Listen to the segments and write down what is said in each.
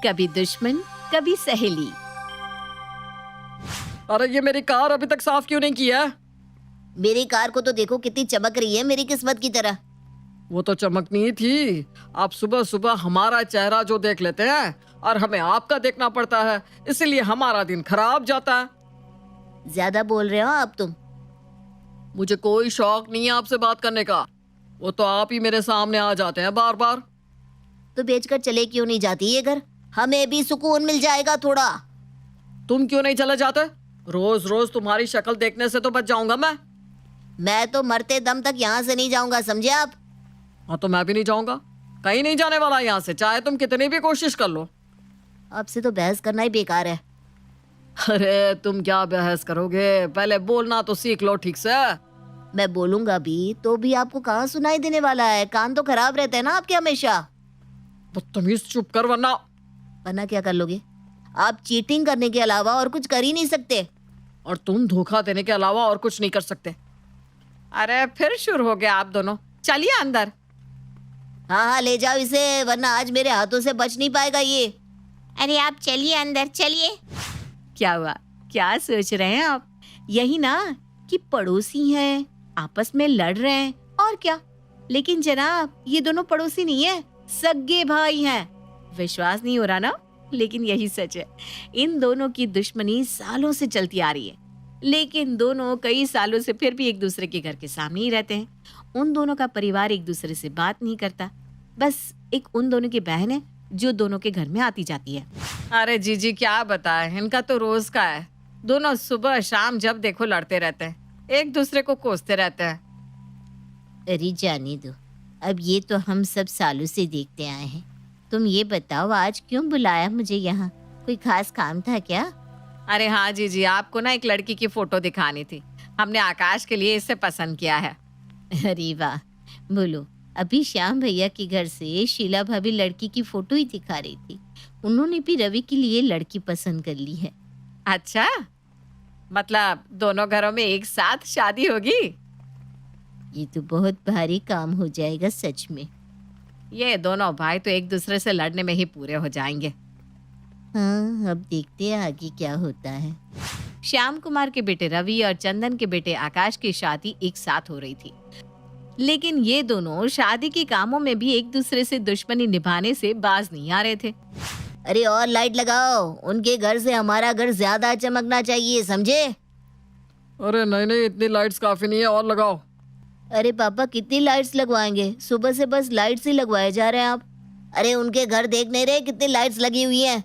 कभी दुश्मन कभी सहेली। अरे ये मेरी कार अभी तक साफ क्यों नहीं की है? मेरी कार को तो देखो कितनी चमक रही है, मेरी किस्मत की तरह। वो तो चमकनी ही थी। आप सुबह सुबह हमारा चेहरा जो देख लेते हैं और हमें आपका देखना पड़ता है, इसलिए हमारा दिन खराब जाता है। ज्यादा बोल रहे हो आप तुम। मुझे कोई शौक नहीं है आपसे बात करने का। वो तो आप ही मेरे सामने आ जाते हैं बार बार। तो बेचकर चले क्यों नहीं जाती ये घर? हमें भी सुकून मिल जाएगा थोड़ा। तुम क्यों नहीं चले जाते? रोज रोज तुम्हारी शक्ल देखने से तो बच जाऊंगा मैं तो मरते दम तक यहाँ से नहीं जाऊंगा, समझे आप? हाँ तो मैं भी नहीं जाऊंगा। कहीं नहीं जाने वाला यहाँ से, चाहे तुम कितनी भी कोशिश कर लो। आपसे तो बहस करना ही बेकार है। अरे तुम क्या बहस करोगे? पहले बोलना तो सीख लो ठीक से। मैं बोलूंगा भी तो भी आपको कहाँ सुनाई देने वाला है? कान तो खराब रहते हैं ना आपके हमेशा। बदतमीज, चुप कर वरना क्या कर लोगे? आप चीटिंग करने के अलावा और कुछ कर ही नहीं सकते। और तुम धोखा देने के अलावा और कुछ नहीं कर सकते। अरे फिर शुरू हो गया आप दोनों। चलिए अंदर। हाँ ले जाओ इसे, वरना आज मेरे हाथों से बच नहीं पाएगा ये। अरे आप चलिए अंदर चलिए। क्या हुआ? क्या सोच रहे हैं आप? यही ना कि पड़ोसी हैं, आपस में लड़ रहे हैं और क्या। लेकिन जनाब ये दोनों पड़ोसी नहीं है, सगे भाई हैं। विश्वास नहीं हो रहा ना, लेकिन यही सच है। इन दोनों की दुश्मनी सालों से चलती आ रही है, लेकिन दोनों कई सालों से फिर भी एक दूसरे के घर के सामने ही रहते हैं। उन दोनों का परिवार एक दूसरे से बात नहीं करता। बस एक उन दोनों की बहन है जो दोनों के घर में आती जाती है। अरे जीजी क्या बताए, इनका तो रोज का है। दोनों सुबह शाम जब देखो लड़ते रहते हैं, एक दूसरे को कोसते रहते हैं। अरे जाने दो, अब ये तो हम सब सालों से देखते आए हैं। तुम ये बताओ आज क्यों बुलाया मुझे यहाँ? कोई खास काम था क्या? अरे हाँ जीजी, आपको ना एक लड़की की फोटो दिखानी थी। हमने आकाश के लिए इसे पसंद किया है। अरे वाह, बोलो। अभी श्याम भैया के घर से शीला भाभी लड़की की फोटो ही दिखा रही थी। उन्होंने भी रवि के लिए लड़की पसंद कर ली है। अच्छा, मतलब दोनों घरों में एक साथ शादी होगी? ये तो बहुत भारी काम हो जाएगा सच में। ये दोनों भाई तो एक दूसरे से लड़ने में ही पूरे हो जाएंगे। हाँ, अब देखते हैं आगे क्या होता है। श्याम कुमार के बेटे रवि और चंदन के बेटे आकाश की शादी एक साथ हो रही थी, लेकिन ये दोनों शादी के कामों में भी एक दूसरे से दुश्मनी निभाने से बाज नहीं आ रहे थे। अरे और लाइट लगाओ, उनके घर से हमारा घर ज्यादा चमकना चाहिए, समझे? अरे नहीं नहीं, इतनी लाइट्स काफी नहीं है, और लगाओ। अरे पापा कितनी लाइट्स लगवाएंगे? सुबह से बस लाइट्स ही लगवाए जा रहे हैं आप। अरे उनके घर देख नहीं रहे कितनी लाइट्स लगी हुई हैं?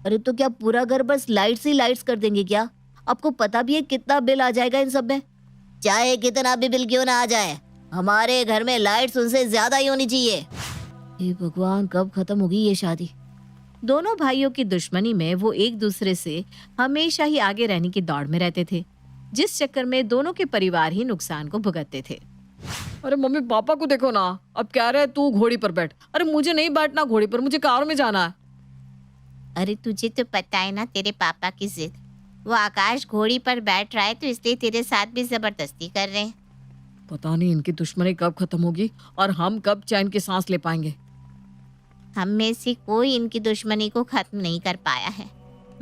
अरे तो क्या पूरा घर बस लाइट्स ही लाइट्स कर देंगे क्या? आपको पता भी है कितना बिल आ जाएगा इन सब में? चाहे कितना भी बिल क्यों ना आ जाए, हमारे घर में लाइट्स उनसे ज्यादा ही होनी चाहिए। हे भगवान, कब खत्म होगी ये शादी? दोनों भाइयों की दुश्मनी में वो एक दूसरे से हमेशा ही आगे रहने की दौड़ में रहते थे, जिस चक्कर में दोनों के परिवार ही नुकसान को भुगतते थे। अरे मम्मी पापा को देखो ना, अब कह रहे तू घोड़ी पर बैठ। अरे मुझे नहीं बैठना घोड़ी पर, मुझे कार में जाना है। अरे तुझे तो पता है ना तेरे पापा की जिद। वो आकाश घोड़ी पर बैठ रहा है तो इसलिए तेरे साथ भी जबरदस्ती कर रहे हैं। पता नहीं इनकी दुश्मनी कब खत्म होगी और हम कब चैन की सांस ले पाएंगे। हम में से कोई इनकी दुश्मनी को खत्म नहीं कर पाया है।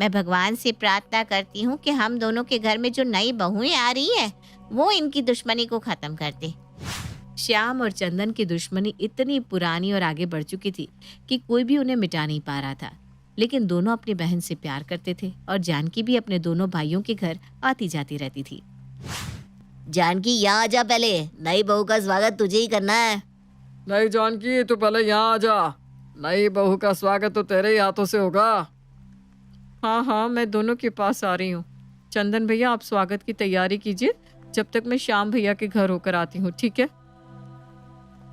मैं भगवान से प्रार्थना करती हूँ कि हम दोनों के घर में जो नई बहुएं आ रही हैं, वो इनकी दुश्मनी को खत्म कर दे। श्याम और चंदन की दुश्मनी इतनी पुरानी और आगे बढ़ चुकी थी कि कोई भी उन्हें मिटा नहीं पा रहा था। लेकिन दोनों अपनी बहन से प्यार करते थे और जानकी भी अपने दोनों भाइयों के घर आती जाती रहती थी। जानकी यहाँ आ जा, पहले नई बहू का स्वागत तुझे ही करना है। नहीं जानकी, तू पहले यहाँ आ जा। नई बहू का स्वागत तो तेरे ही हाथों से होगा। हाँ हाँ, मैं दोनों के पास आ रही हूँ। चंदन भैया आप स्वागत की तैयारी कीजिए, जब तक मैं श्याम भैया के घर होकर आती हूँ, ठीक है?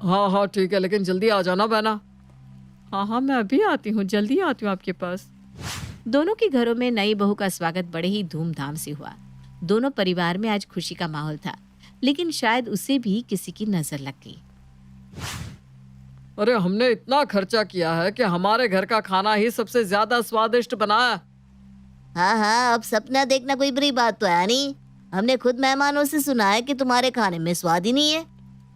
हाँ हाँ ठीक है, लेकिन जल्दी आ जाना बहना। हाँ हाँ, मैं अभी आती हूँ, जल्दी आती हूँ आपके पास। दोनों के घरों में नई बहू का स्वागत बड़े ही धूमधाम से हुआ। दोनों परिवार में आज खुशी का माहौल था, लेकिन शायद उसे भी किसी की नजर लग गई। अरे हमने इतना खर्चा किया है कि हमारे घर का खाना ही सबसे ज्यादा स्वादिष्ट बना है। हाँ हाँ, अब सपना देखना कोई बुरी बात तो है नहीं। हमने खुद मेहमानों से सुना है कि तुम्हारे खाने में स्वाद ही नहीं है।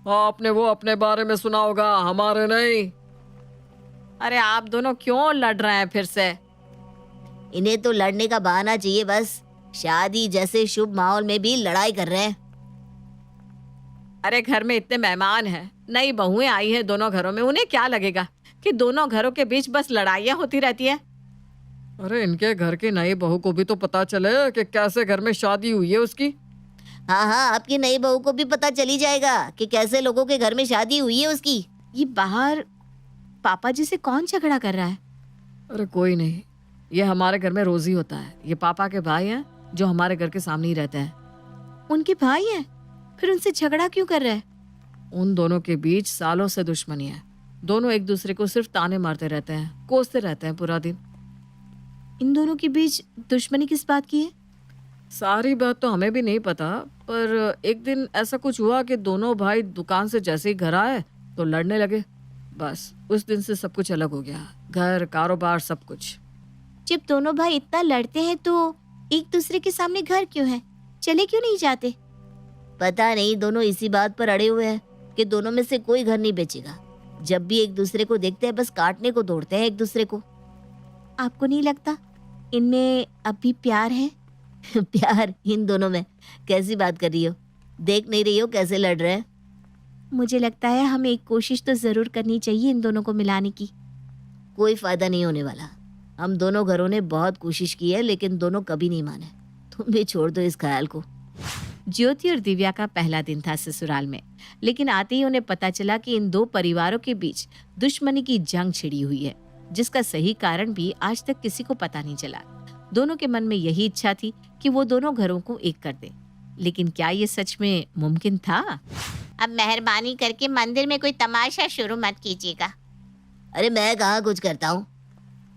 आपने वो अपने बारे में सुना होगा, हमारे नहीं। अरे आप दोनों क्यों लड़ रहे हैं फिर से? इन्हें तो लड़ने का बहाना चाहिए बस। शादी जैसे शुभ माहौल में भी लड़ाई कर रहे हैं। अरे घर में इतने मेहमान हैं, नई बहुएं आई हैं दोनों घरों में, उन्हें क्या लगेगा कि दोनों घरों के बीच बस लड़ाइयाँ होती रहती है? अरे इनके घर की नई बहू को भी तो पता चले कि कैसे घर में शादी हुई है उसकी। हाँ हाँ, आपकी नई बहू को भी पता चली जाएगा कि कैसे लोगों के घर में शादी हुई है उसकी। ये बाहर पापा जी से कौन झगड़ा कर रहा है? अरे कोई नहीं, ये हमारे घर में रोज ही होता है। ये पापा के भाई हैं जो हमारे घर के सामने ही रहते हैं। उनके भाई हैं? फिर उनसे झगड़ा क्यों कर रहा है? उन दोनों के बीच सालों से दुश्मनी है। दोनों एक दूसरे को सिर्फ ताने मारते रहते हैं, कोसते रहते हैं पूरा दिन। इन दोनों के बीच दुश्मनी किस बात की है? सारी बात तो हमें भी नहीं पता, पर एक दिन ऐसा कुछ हुआ कि दोनों भाई दुकान से जैसे ही घर आए तो लड़ने लगे। बस उस दिन से सब कुछ अलग हो गया, घर, कारोबार, सब कुछ। जब दोनों भाई इतना लड़ते हैं तो एक दूसरे के सामने घर क्यों है? चले क्यों नहीं जाते? पता नहीं, दोनों इसी बात पर अड़े हुए हैं कि दोनों में से कोई घर नहीं बेचेगा। जब भी एक दूसरे को देखते हैं बस काटने को दौड़ते हैं एक दूसरे को। आपको नहीं लगता इनमें अब भी प्यार है? प्यार इन दोनों में? कैसी बात कर रही हो? देख नहीं रही हो कैसे लड़ रहे हैं? मुझे लगता है हमें एक कोशिश तो जरूर करनी चाहिए इन दोनों को मिलाने की। कोई फायदा नहीं होने वाला। हम दोनों घरों ने बहुत कोशिश की है लेकिन दोनों कभी नहीं माने। तुम भी छोड़ दो इस ख्याल को। ज्योति और दिव्या का पहला दिन था ससुराल में, लेकिन आते ही उन्हें पता चला कि इन दो परिवारों के बीच दुश्मनी की जंग छिड़ी हुई है, जिसका सही कारण भी आज तक किसी को पता नहीं चला। दोनों के मन में यही इच्छा थी कि वो दोनों घरों को एक कर दे, लेकिन क्या ये सच में मुमकिन था? अब मेहरबानी करके मंदिर में कोई तमाशा शुरू मत कीजिएगा। अरे मैं कहाँ कुछ करता हूँ।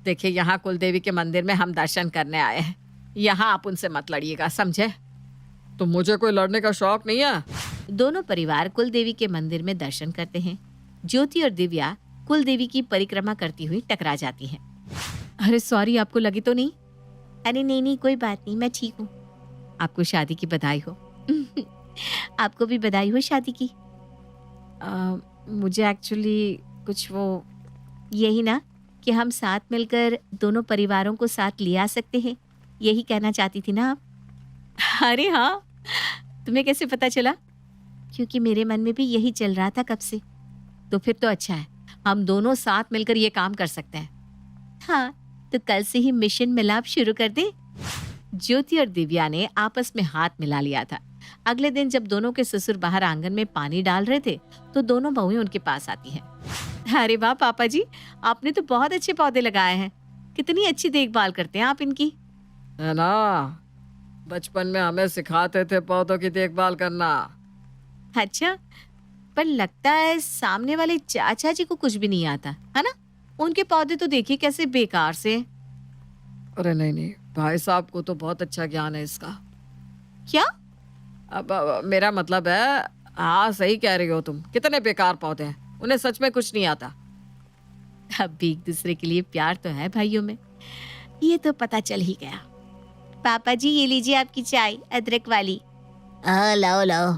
देखिए, यहाँ कुलदेवी के मंदिर में हम दर्शन करने आए हैं, यहाँ आप उनसे मत लड़िएगा, समझे? तो मुझे कोई लड़ने का शौक नहीं है। दोनों परिवार कुलदेवी के मंदिर में दर्शन करते हैं। ज्योति और दिव्या कुलदेवी की परिक्रमा करती हुई टकरा जाती हैं। अरे सॉरी, आपको लगी तो नहीं? अरे नहीं, कोई बात नहीं, मैं ठीक हूँ। आपको शादी की बधाई हो। आपको भी बधाई हो शादी की। मुझे एक्चुअली कुछ वो यही ना कि हम साथ मिलकर दोनों परिवारों को साथ ले आ सकते हैं, यही कहना चाहती थी ना आप? अरे हाँ, तुम्हें कैसे पता चला? क्योंकि मेरे मन में भी यही चल रहा था कब से। तो फिर तो अच्छा है, हम दोनों साथ मिलकर ये काम कर सकते हैं। हाँ, तो कल से ही मिशन मिलाप शुरू कर दे। ज्योति और दिव्या ने आपस में हाथ मिला लिया था। अगले दिन जब दोनों के ससुर बाहर आंगन में पानी डाल रहे थे तो दोनों बहुएं उनके पास आती हैं। अरे वाह पापा जी, आपने तो बहुत अच्छे पौधे लगाए हैं, कितनी अच्छी देखभाल करते हैं आप इनकी। है ना, बचपन में हमें सिखाते थे पौधों की देखभाल करना। अच्छा, पर लगता है सामने वाले चाचा जी को कुछ भी नहीं आता है ना? उनके पौधे तो देखिए कैसे बेकार से। अरे नहीं, भाई साहब को तो बहुत अच्छा ज्ञान है इसका। क्या? अब मेरा मतलब है, हाँ सही कह रही हो तुम, कितने बेकार पौधे हैं, उन्हें सच में कुछ नहीं आता। अब भी एक दूसरे के लिए प्यार तो है भाइयों में, ये तो पता चल ही गया। पापा जी ये लीजिए आपकी चाय, अदरक वाली। हाँ लाओ लाओ।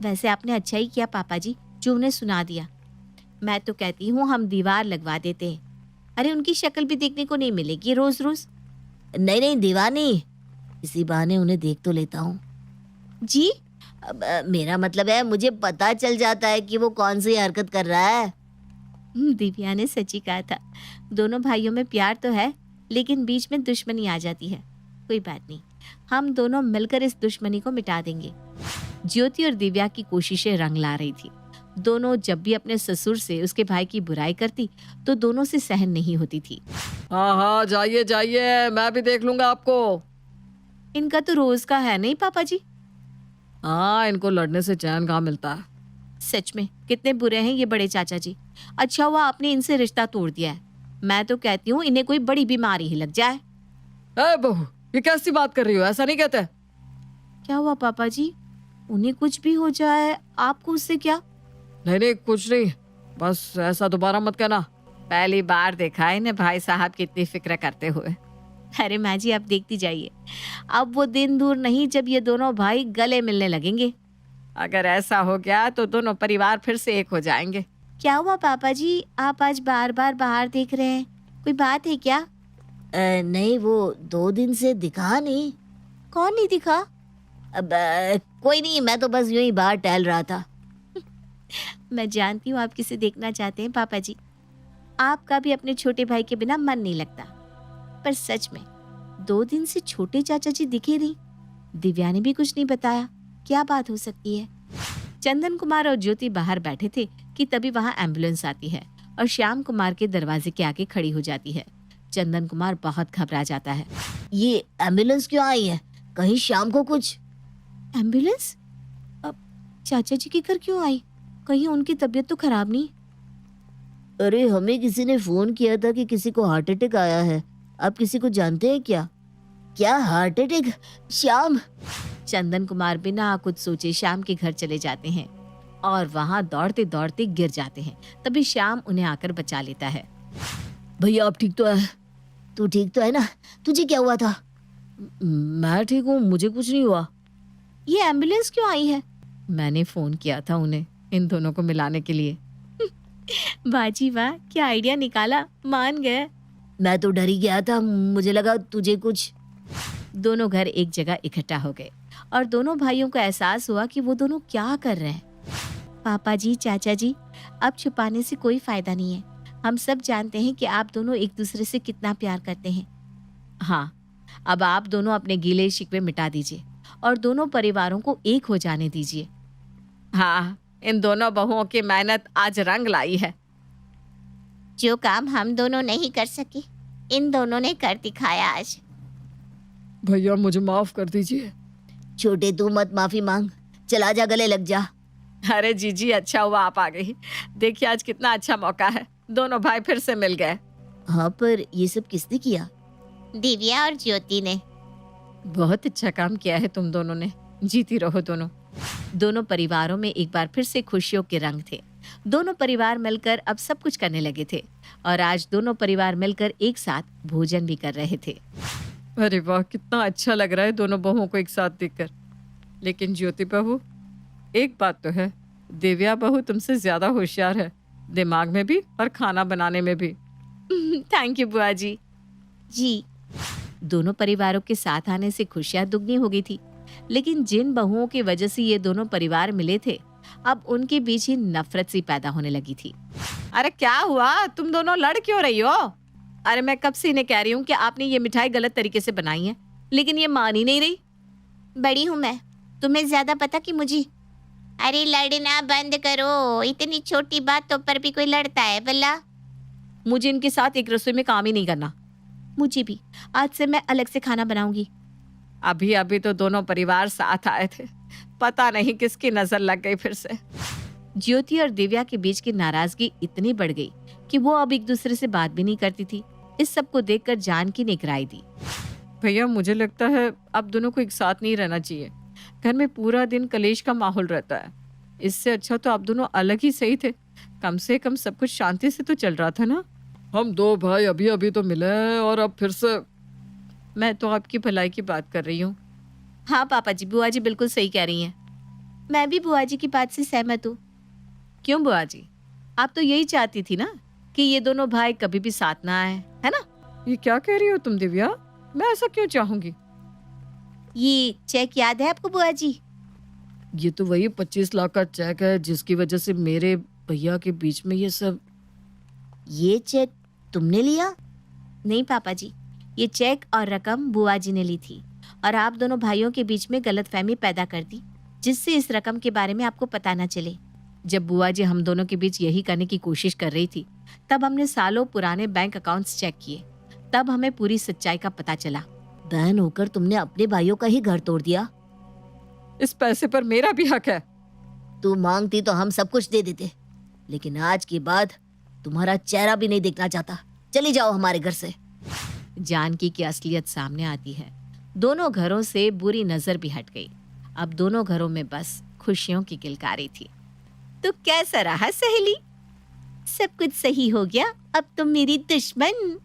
वैसे आपने अच्छा ही किया पापा जी जो उन्हें सुना दिया। मैं तो कहती हूँ हम दीवार लगवा देते हैं। अरे उनकी शक्ल भी देखने को नहीं मिलेगी रोज रोज। नहीं दीवार नहीं, इसी बहाने उन्हें देख तो लेता हूँ। जी अब मेरा मतलब है मुझे पता चल जाता है कि वो कौन सी हरकत कर रहा है। दिव्या ने सच्ची कहा था, दोनों भाइयों में प्यार तो है लेकिन बीच में दुश्मनी आ जाती है। कोई बात नहीं, हम दोनों मिलकर इस दुश्मनी को मिटा देंगे। ज्योति और दिव्या की कोशिशें रंग ला रही थी। दोनों जब भी अपने ससुर से उसके भाई की बुराई करती तो दोनों से सहन नहीं होती थी। हाँ जाइए जाइए, मैं भी देख लूंगा आपको। इनका तो रोज का है नहीं पापा जी? हाँ, इनको लड़ने से चैन कहाँ मिलता है। सच में कितने बुरे हैं ये बड़े चाचा जी। अच्छा हुआ आपने इनसे रिश्ता तोड़ दिया है। मैं तो कहती हूँ इन्हें कोई बड़ी बीमारी ही लग जाए। बहू, ये कैसी बात कर रही हो, ऐसा नहीं कहते। क्या हुआ पापा जी? उन्हें कुछ भी हो जाए आपको उससे क्या? नहीं कुछ नहीं, बस ऐसा दोबारा मत कहना। पहली बार देखा है इन्हें भाई साहब की इतनी फिक्र करते हुए। अरे माँ जी आप देखती जाइए, अब वो दिन दूर नहीं जब ये दोनों भाई गले मिलने लगेंगे। अगर ऐसा हो गया तो दोनों परिवार फिर से एक हो जाएंगे। क्या हुआ पापा जी, आप आज बार बार बाहर देख रहे हैं? कोई बात है क्या? नहीं, वो 2 दिन से दिखा नहीं। कौन नहीं दिखा? अब कोई नहीं, मैं तो बस यूं ही बाहर टहल रहा था। मैं जानती हूँ आप किसे देखना चाहते हैं पापा जी। आपका भी अपने छोटे भाई के बिना मन नहीं लगता। पर सच में 2 दिन से छोटे चाचा जी दिखे नहीं। दिव्या ने भी कुछ नहीं बताया। क्या बात हो सकती है? चंदन कुमार और ज्योति बाहर बैठे थे कि तभी वहां एम्बुलेंस आती है और श्याम कुमार के दरवाजे के आगे खड़ी हो जाती है। चंदन कुमार बहुत घबरा जाता है। ये एम्बुलेंस क्यों आई है? कहीं शाम को कुछ? एम्बुलेंस? अब चाचा जी के घर क्यों आई? कहीं उनकी तबीयत तो खराब नहीं? अरे, हमें किसी ने फोन किया था कि किसी को हार्ट अटैक आया है। आप किसी को जानते हैं क्या? क्या हार्ट अटैक? श्याम? चंदन कुमार बिना कुछ सोचे श्याम के घर चले जाते हैं और वहां दौड़ते दौड़ते गिर जाते हैं। तभी श्याम उन्हें आकर बचा लेता है। भैया, आप ठीक तो है? तू ठीक तो है ना? तुझे क्या हुआ था? मैं ठीक हूँ, मुझे कुछ नहीं हुआ। ये एम्बुलेंस क्यों आई है? मैंने फोन किया था उन्हें इन दोनों को मिलाने के लिए। बाजी वाह, क्या आइडिया निकाला, मान गए। मैं तो डर ही गया था, मुझे लगा तुझे कुछ। दोनों घर एक जगह इकट्ठा हो गए और दोनों भाइयों को एहसास हुआ कि वो दोनों क्या कर रहे हैं। पापा जी, चाचा जी, अब छुपाने से कोई फायदा नहीं है। हम सब जानते हैं कि आप दोनों एक दूसरे से कितना प्यार करते हैं। हाँ, अब आप दोनों अपने गीले शिकवे मिटा दीजिए और दोनों परिवारों को एक हो जाने दीजिए। हाँ, इन दोनों बहुओं की मेहनत आज रंग लाई है। जो काम हम दोनों नहीं कर सके, इन दोनों ने कर दिखाया आज। भैया, मुझे माफ कर दीजिए। छोटे, तू मत माफी मांग, चला जा, गले लग जा। अरे जीजी, अच्छा हुआ आप आ गई। देखिए आज कितना अच्छा मौका है, दोनों भाई फिर से मिल गए। हाँ, पर ये सब किसने किया? दिव्या और ज्योति ने। बहुत अच्छा काम किया है तुम दोनों ने, जीती रहो दोनों। दोनों परिवारों में एक बार फिर से खुशियों के रंग थे। दोनों परिवार मिलकर अब सब कुछ करने लगे थे और आज दोनों परिवार मिलकर एक साथ भोजन भी कर रहे थे। अरे वाह, कितना अच्छा लग रहा है दोनों बहुओं को एक साथ देखकर। लेकिन ज्योति बहू, एक बात तो है, दिव्या बहू तुमसे ज्यादा होशियार है, दिमाग में भी और खाना बनाने में भी। थैंक यू बुआ जी। जी, दोनों परिवारों के साथ आने से खुशियां दुगनी हो गई थी। लेकिन जिन बहुओं की वजह से ये दोनों परिवार मिले थे, अब उनके बीच ही नफरत सी पैदा होने लगी थी। अरे क्या हुआ, तुम दोनों लड़ क्यों रही हो? अरे मैं कब से इन्हें कह रही हूँ कि आपने ये मिठाई गलत तरीके से बनाई है, लेकिन ये मान ही नहीं रही। बड़ी हूँ मैं, तुम्हें ज्यादा पता कि मुझे। अरे लड़ना बंद करो, इतनी छोटी बातों पर भी कोई लड़ता है भला? मुझे इनके साथ एक रसोई में काम ही नहीं करना। मुझे भी, आज से मैं अलग से खाना बनाऊंगी। अभी अभी तो दोनों परिवार साथ आए थे, पता नहीं किसकी नजर लग गई फिर से। ज्योति और दिव्या के बीच की नाराजगी इतनी बढ़ गई कि वो अब एक दूसरे से बात भी नहीं करती थी। इस सब को देखकर जानकी ने एक राय दी। भैया, मुझे लगता है अब दोनों को एक साथ नहीं रहना चाहिए। घर में पूरा दिन कलेश का माहौल रहता है। इससे अच्छा तो आप दोनों अलग ही सही थे। कम से कम सब कुछ शांति से तो चल रहा था ना। हम दो भाई अभी अभी तो मिले हैं और अब फिर से। मैं तो आपकी भलाई की बात कर रही हूँ। हाँ पापा जी, बुआ जी बिल्कुल सही कह रही हैं। मैं भी बुआ जी की बात से सहमत हूँ। क्यों बुआ जी, आप तो यही चाहती थी ना कि ये दोनों भाई कभी भी साथ ना आए, है ना? ये क्या कह रही हो तुम दिव्या? मैं ऐसा क्यों चाहूंगी? ये चेक याद है आपको बुआ जी? ये तो वही 25 लाख का चेक है जिसकी वजह से मेरे भैया के बीच में ये सब। ये चेक तुमने लिया? नहीं पापा जी, ये चेक और रकम बुआ जी ने ली थी और आप दोनों भाइयों के बीच में गलतफहमी पैदा कर दी, जिससे इस रकम के बारे में आपको पता न चले। जब बुआ जी हम दोनों के बीच यही करने की कोशिश कर रही थी, तब हमने सालों पुराने बैंक अकाउंट्स चेक किए। तब हमें पूरी सच्चाई का पता चला। बहन होकर तुमने अपने भाइयों का ही घर तोड़ दिया। इस पैसे पर मेरा भी हक है। तू मांगती तो हम सब कुछ दे देते, लेकिन आज के बाद तुम्हारा चेहरा भी नहीं देखना चाहता। चली जाओ हमारे घर से। जानकी की असलियत सामने आती है। दोनों घरों से बुरी नजर भी हट गई। अब दोनों घरों में बस खुशियों की किलकारी थी। तो कैसा रहा सहेली? सब कुछ सही हो गया, अब तुम मेरी दुश्मन।